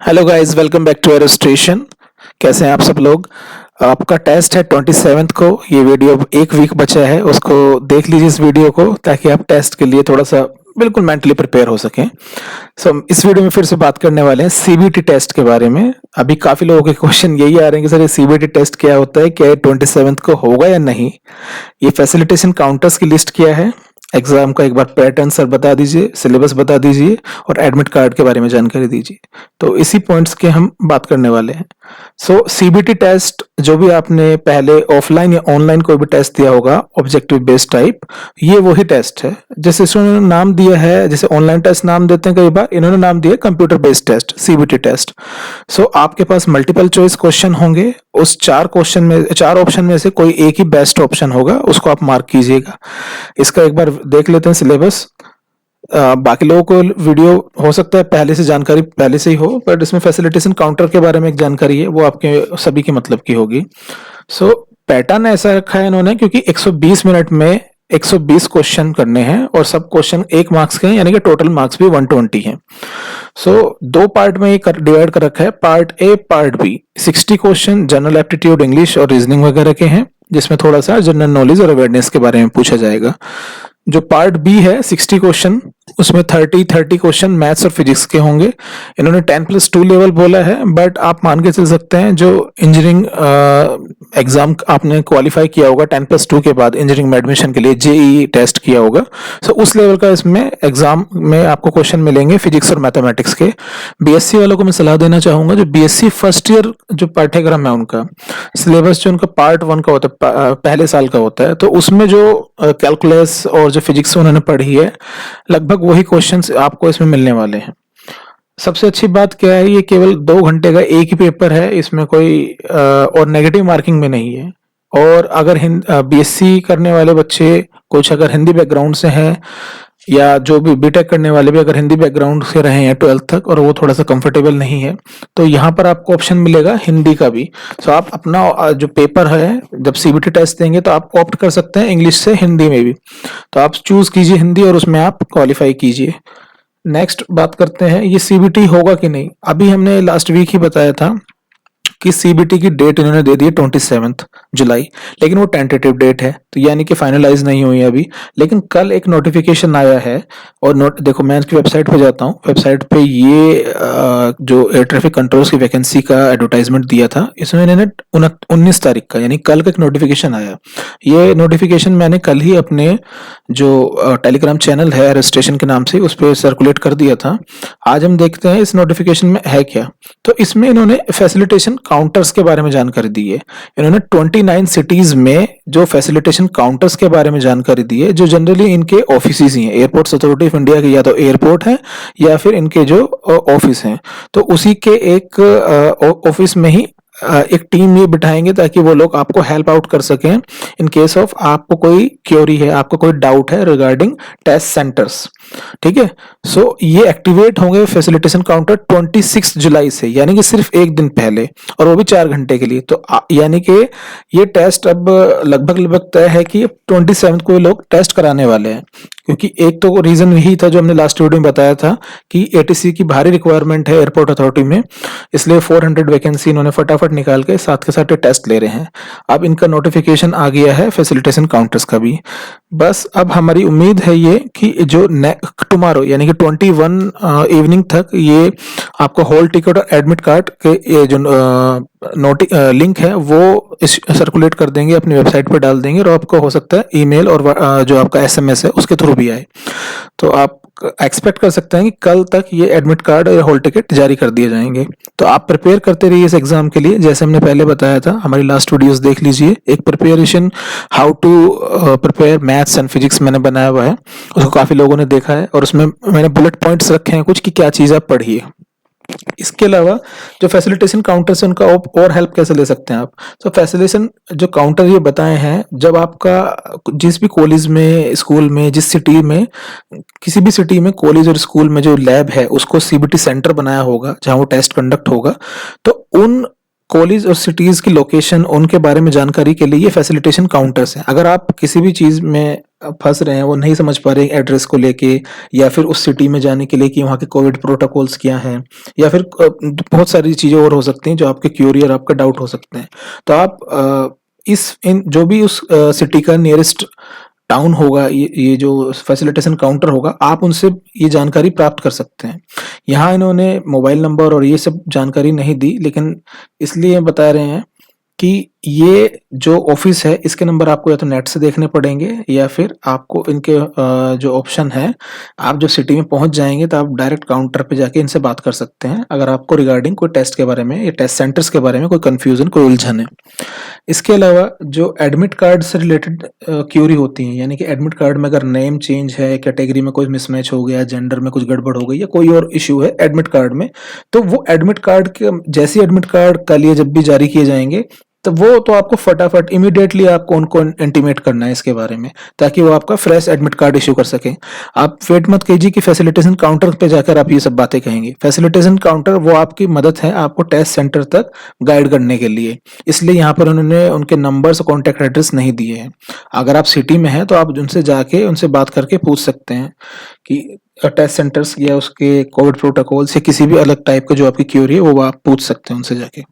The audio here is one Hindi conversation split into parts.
Hello guys, welcome back to Aero Station. कैसे हैं आप सब लोग। आपका टेस्ट है 27 को। ये वीडियो एक वीक बचा है, उसको देख लीजिए इस वीडियो को, ताकि आप टेस्ट के लिए थोड़ा सा बिल्कुल मेंटली प्रिपेयर हो सकें। इस वीडियो में फिर से बात करने वाले हैं सीबीटी टेस्ट के बारे में। अभी काफी लोगों के क्वेश्चन यही आ रहे हैं कि सर ये सीबीटी टेस्ट क्या होता है, क्या ये 27 को होगा या नहीं। ये फैसिलिटेशन काउंटर्स की लिस्ट क्या है, एग्जाम का एक बार पैटर्न सर बता दीजिए, सिलेबस बता दीजिए और एडमिट कार्ड के बारे में जानकारी दीजिए। तो इसी पॉइंट्स के हम बात करने वाले हैं। सीबीटी टेस्ट जो भी आपने पहले ऑफलाइन या ऑनलाइन कोई भी टेस्ट दिया होगा, ऑब्जेक्टिव बेस्ड टाइप, ये वही टेस्ट है। जैसे इसने नाम दिया है, जैसे ऑनलाइन टेस्ट नाम देते हैं कई बार, इन्होंने नाम दिया computer based test, CBT test. आपके पास मल्टीपल चॉइस क्वेश्चन होंगे। उस चार ऑप्शन में से कोई एक ही बेस्ट ऑप्शन होगा, उसको आप मार्क कीजिएगा। इसका एक बार देख लेते हैं सिलेबस। बाकी लोगों को वीडियो हो सकता है पहले से जानकारी पहले से ही हो, बट इसमें फैसिलिटेशन काउंटर के बारे में एक जानकारी है, वो आपके सभी के मतलब की होगी। पैटर्न ऐसा रखा है इन्होंने, क्योंकि 120 मिनट में 120 क्वेश्चन करने हैं और सब क्वेश्चन 1 मार्क्स के हैं, यानी कि टोटल मार्क्स भी 120 हैं। दो पार्ट में ये डिवाइड कर रखा है, part A part B. 60 question general aptitude, English और रीजनिंग वगैरह के हैं, जिसमें थोड़ा सा जनरल नॉलेज और अवेयरनेस के बारे में पूछा जाएगा। जो पार्ट बी है 60 क्वेश्चन, उसमें 30 क्वेश्चन मैथ्स और फिजिक्स के होंगे। इन्होंने 10+2 लेवल बोला है, बट आप मान के चल सकते हैं जो इंजीनियरिंग एग्जाम आपने क्वालिफाई किया होगा 10+2 के बाद इंजीनियरिंग में एडमिशन के लिए, जेईई टेस्ट किया होगा, उस लेवल का इसमें एग्जाम में आपको क्वेश्चन मिलेंगे फिजिक्स और मैथमेटिक्स के। बीएससी वालों को मैं सलाह देना चाहूंगा, जो बीएससी फर्स्ट ईयर जो पाठ्यक्रम है, उनका सिलेबस जो उनका पार्ट 1 का होता है, पहले साल का होता है, तो उसमें जो कैलकुलस और जो फिजिक्स उन्होंने पढ़ी है, लगभग वही क्वेश्चंस आपको इसमें मिलने वाले हैं। सबसे अच्छी बात क्या है, ये केवल 2 घंटे का एक ही पेपर है, इसमें कोई और नेगेटिव मार्किंग में नहीं है। और अगर बीएससी करने वाले बच्चे कुछ अगर हिंदी बैकग्राउंड से हैं, या जो भी बीटेक करने वाले भी अगर हिंदी बैकग्राउंड से रहे हैं 12th तक और वो थोड़ा सा कंफर्टेबल नहीं है, तो यहाँ पर आपको ऑप्शन मिलेगा हिंदी का भी। आप अपना जो पेपर है, जब सीबीटी टेस्ट देंगे तो आप ऑप्ट कर सकते हैं इंग्लिश से हिंदी में भी। तो आप चूज कीजिए हिंदी और उसमें आप क्वालिफाई कीजिए। नेक्स्ट बात करते हैं, ये सीबीटी होगा कि नहीं। अभी हमने लास्ट वीक ही बताया था कि सीबीटी की डेट इन्होंने दे दी है 27 जुलाई, लेकिन वो टेंटेटिव डेट है, तो यानी कि फाइनलाइज नहीं हुई है अभी। लेकिन कल एक नोटिफिकेशन आया है, और देखो मैं इसकी वेबसाइट पे जाता हूँ, वेबसाइट पे ये जो एयर ट्रैफिक कंट्रोल्स की वैकेंसी का एडवर्टाइजमेंट दिया था, इसमें इन्होंने 19 तारीख का यानी कल का एक नोटिफिकेशन आया। ये नोटिफिकेशन मैंने कल ही अपने जो टेलीग्राम चैनल है रजिस्ट्रेशन के नाम से, उस पर सर्कुलेट कर दिया था। आज हम देखते हैं इस नोटिफिकेशन में है क्या। तो इसमें इन्होंने फैसिलिटेशन काउंटर्स के बारे में जानकारी दी है। इन्होंने 29 सिटीज में जो फैसिलिटेशन काउंटर्स के बारे में जानकारी दी है, जो जनरली इनके ऑफिस ही हैं, एयरपोर्ट्स अथॉरिटी ऑफ इंडिया के या तो एयरपोर्ट है या फिर इनके जो ऑफिस हैं, तो उसी के एक ऑफिस में ही एक टीम ये बिठाएंगे, ताकि वो लोग आपको हेल्प आउट कर सकें इन केस ऑफ आपको कोई क्वेरी है, आपको कोई डाउट है रिगार्डिंग टेस्ट सेंटर्स। ठीक है। ये एक्टिवेट होंगे फैसिलिटेशन काउंटर 26 जुलाई से, यानी कि सिर्फ एक दिन पहले, और वो भी 4 घंटे के लिए। तो यानी कि ये टेस्ट अब लगभग तय है कि 27 को ये लोग टेस्ट कराने वाले हैं, क्योंकि एक तो रीजन यही था जो हमने लास्ट वीडियो में बताया था कि एटीसी की भारी रिक्वायरमेंट है एयरपोर्ट अथॉरिटी में, इसलिए 400 वैकेंसी इन्होंने फटाफट निकाल के साथ के साथ टेस्ट ले रहे हैं। अब इनका नोटिफिकेशन आ गया है फैसिलिटेशन काउंटर्स का भी। बस अब हमारी उम्मीद है ये कि जो टुमारो यानी कि 21 इवनिंग तक ये आपको हॉल टिकट और एडमिट कार्ड के ये जो लिंक है वो सर्कुलेट कर देंगे, अपनी वेबसाइट पर डाल देंगे, और आपको हो सकता है ईमेल और जो आपका एसएमएस है उसके थ्रू भी आए। तो आप एक्सपेक्ट कर सकते हैं कि कल तक ये एडमिट कार्ड और हॉल टिकट जारी कर दिए जाएंगे। तो आप प्रिपेयर करते रहिए इस एग्जाम के लिए, जैसे हमने पहले बताया था, हमारी लास्ट वीडियोस देख लीजिए। एक preparation how to prepare maths and physics मैंने बनाया हुआ है, उसको काफी लोगों ने देखा है, और उसमें मैंने बुलेट पॉइंट्स रखे हैं कुछ कि क्या चीज आप पढ़िए। इसके अलावा जो फैसिलिटेशन काउंटर से उनका और हेल्प कैसे ले सकते हैं आप। तो फैसिलिटेशन जो काउंटर ये बताए हैं, जब आपका जिस भी कॉलेज में, स्कूल में, जिस सिटी में, किसी भी सिटी में कॉलेज और स्कूल में जो लैब है उसको सीबीटी सेंटर बनाया होगा जहां वो टेस्ट कंडक्ट होगा, तो उन कॉलेज और सिटीज़ की लोकेशन, उनके बारे में जानकारी के लिए ये फैसिलिटेशन काउंटर्स हैं। अगर आप किसी भी चीज़ में फँस रहे हैं, वो नहीं समझ पा रहे हैं एड्रेस को लेके, या फिर उस सिटी में जाने के लिए कि वहाँ के कोविड प्रोटोकॉल्स क्या हैं, या फिर बहुत सारी चीज़ें और हो सकती हैं जो आपके क्यूरी और आपका डाउट हो सकते हैं। तो आप इस इन जो भी उस सिटी का नियरेस्ट टाउन होगा, ये जो फैसिलिटेशन काउंटर होगा, आप उनसे ये जानकारी प्राप्त कर सकते हैं। यहाँ इन्होंने मोबाइल नंबर और ये सब जानकारी नहीं दी, लेकिन इसलिए बता रहे हैं कि ये जो ऑफिस है, इसके नंबर आपको या तो नेट से देखने पड़ेंगे, या फिर आपको इनके जो ऑप्शन है, आप जो सिटी में पहुंच जाएंगे तो आप डायरेक्ट काउंटर पे जाके इनसे बात कर सकते हैं, अगर आपको रिगार्डिंग कोई टेस्ट के बारे में या टेस्ट सेंटर्स के बारे में कोई कंफ्यूजन, कोई उलझन है। इसके अलावा जो एडमिट कार्ड से रिलेटेड क्यूरी होती हैं, यानी कि एडमिट कार्ड में अगर नेम चेंज है, कैटेगरी में कोई मिसमैच हो गया, जेंडर में कुछ गड़बड़ हो गई, या कोई और इश्यू है एडमिट कार्ड में, तो वो एडमिट कार्ड के जैसे एडमिट कार्ड कल या जब भी जारी किए जाएंगे, तो वो तो आपको फटाफट इमीडिएटली आपको उनको इंटीमेट करना है इसके बारे में, ताकि वो आपका फ्रेश एडमिट कार्ड इश्यू कर सकें। आप वेट मत कीजिए कि फैसिलिटेशन काउंटर पे जाकर आप ये सब बातें कहेंगे। फैसिलिटेशन काउंटर वो आपकी मदद है आपको टेस्ट सेंटर तक गाइड करने के लिए, इसलिए यहाँ पर उन्होंने उनके नंबर्स, कॉन्टैक्ट एड्रेस नहीं दिए हैं। अगर आप सिटी में हैं तो आप उनसे जाके उनसे बात करके पूछ सकते हैं कि टेस्ट सेंटर्स या उसके कोविड प्रोटोकॉल से किसी भी अलग टाइप का जो आपकी क्यूरी है वो आप पूछ सकते हैं उनसे जाके।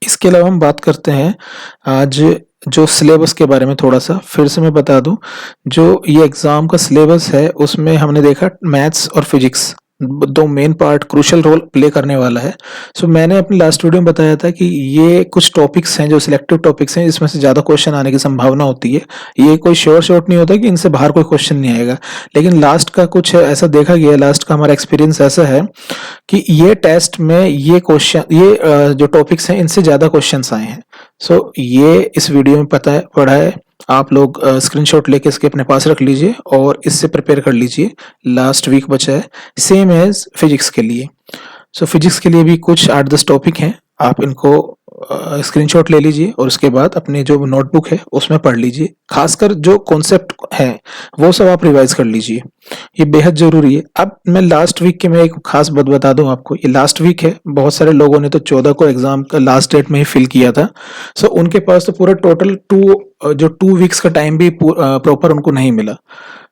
इसके अलावा हम बात करते हैं आज जो सिलेबस के बारे में। थोड़ा सा फिर से मैं बता दूं, जो ये एग्जाम का सिलेबस है उसमें हमने देखा मैथ्स और फिजिक्स दो main part crucial role play करने वाला है। सो मैंने अपनी लास्ट वीडियो में बताया था कि ये कुछ टॉपिक्स हैं जो सिलेक्टिव टॉपिक्स हैं, इसमें से ज़्यादा क्वेश्चन आने की संभावना होती है। ये कोई श्योर शॉट नहीं होता कि इनसे बाहर कोई क्वेश्चन नहीं आएगा, लेकिन लास्ट का कुछ ऐसा देखा गया, लास्ट का हमारा एक्सपीरियंस ऐसा है कि ये टेस्ट में ये क्वेश्चन, ये जो टॉपिक्स हैं इनसे ज़्यादा क्वेश्चंस आए हैं। सो ये इस वीडियो में पढ़ा है, आप लोग स्क्रीनशॉट लेके इसके अपने पास रख लीजिए और इससे प्रिपेयर कर लीजिए। लास्ट वीक बचा है, सेम एज फिजिक्स के लिए। सो फिजिक्स के लिए भी कुछ 8-10 टॉपिक हैं, आप इनको स्क्रीनशॉट ले लीजिए और उसके बाद अपने जो नोटबुक है उसमें पढ़ लीजिए। खासकर जो कॉन्सेप्ट है वो सब आप रिवाइज कर लीजिए, ये बेहद जरूरी है। अब मैं लास्ट वीक के मैं एक खास बात बता दूं आपको, ये लास्ट वीक है, बहुत सारे लोगों ने तो 14 को एग्जाम का लास्ट डेट में ही फिल किया था। सो उनके पास तो पूरा टोटल 2 वीक्स का टाइम भी प्रॉपर उनको नहीं मिला।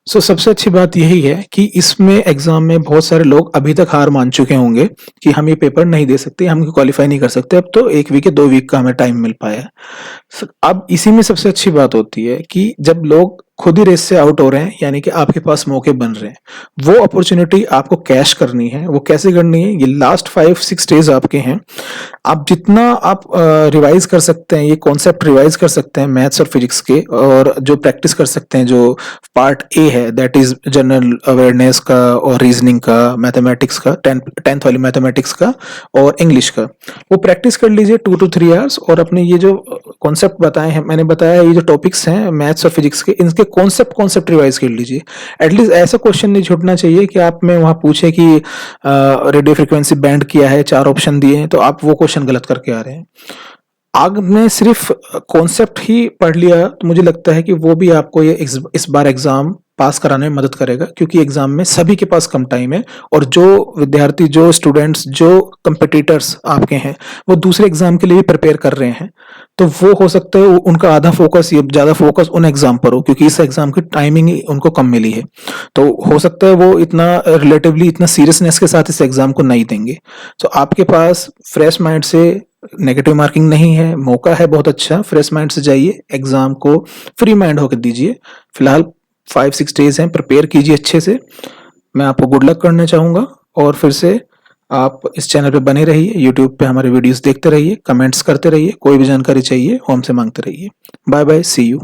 सो सबसे अच्छी बात यही है कि इसमें एग्जाम में बहुत सारे लोग अभी तक हार मान चुके होंगे कि हम ये पेपर नहीं दे सकते, हम क्वालिफाई नहीं कर सकते। अब तो 1 वीक या 2 वीक का हमें टाइम मिल पाया है। अब इसी में सबसे अच्छी बात होती है कि जब लोग खुद ही रेस से आउट हो रहे हैं, यानी कि आपके पास मौके बन रहे हैं, वो अपॉर्चुनिटी आपको कैश करनी है। वो कैसे करनी है? ये लास्ट 5-6 डेज आपके हैं, आप जितना आप रिवाइज कर सकते हैं, ये कॉन्सेप्ट रिवाइज कर सकते हैं मैथ्स और फिजिक्स के, और जो प्रैक्टिस कर सकते हैं, जो पार्ट ए है दैट इज जनरल अवेयरनेस का और रीजनिंग का, मैथमेटिक्स का, 10th वाली मैथमेटिक्स का और इंग्लिश का, वो प्रैक्टिस कर लीजिए 2 to 3 आवर्स। और अपने ये जो कॉन्सेप्ट बताए हैं, मैंने बताया ये जो टॉपिक्स हैं मैथ्स और फिजिक्स के, इनके कॉन्सेप्ट रिवाइज कर लीजिए। एटलीस्ट ऐसा क्वेश्चन नहीं छूटना चाहिए कि आप में वहां पूछे कि रेडियो फ्रिक्वेंसी बैंड क्या है, 4 ऑप्शन दिए हैं, तो आप वो क्वेश्चन गलत करके आ रहे हैं। आपने सिर्फ कॉन्सेप्ट ही पढ़ लिया तो मुझे लगता है कि वो भी आपको ये इस बार एग्जाम पास कराने में मदद करेगा, क्योंकि एग्जाम में सभी के पास कम टाइम है, और जो विद्यार्थी, जो स्टूडेंट्स, जो कंपिटिटर्स आपके हैं, वो दूसरे एग्जाम के लिए भी प्रिपेयर कर रहे हैं, तो वो हो सकता है उनका आधा फोकस या ज्यादा फोकस उन एग्जाम पर हो, क्योंकि इस एग्जाम की टाइमिंग उनको कम मिली है। तो हो सकता है वो इतना रिलेटिवली इतना सीरियसनेस के साथ इस एग्जाम को नहीं देंगे। तो आपके पास फ्रेश माइंड से, नेगेटिव मार्किंग नहीं है, मौका है बहुत अच्छा, फ्रेश माइंड से जाइए, एग्जाम को फ्री माइंड होकर दीजिए। फिलहाल 5-6 डेज हैं, प्रिपेयर कीजिए अच्छे से। मैं आपको गुड लक करना चाहूंगा, और फिर से आप इस चैनल पे बने रहिए, यूट्यूब पे हमारे वीडियोस देखते रहिए, कमेंट्स करते रहिए, कोई भी जानकारी चाहिए वो हमसे मांगते रहिए। Bye bye, see you.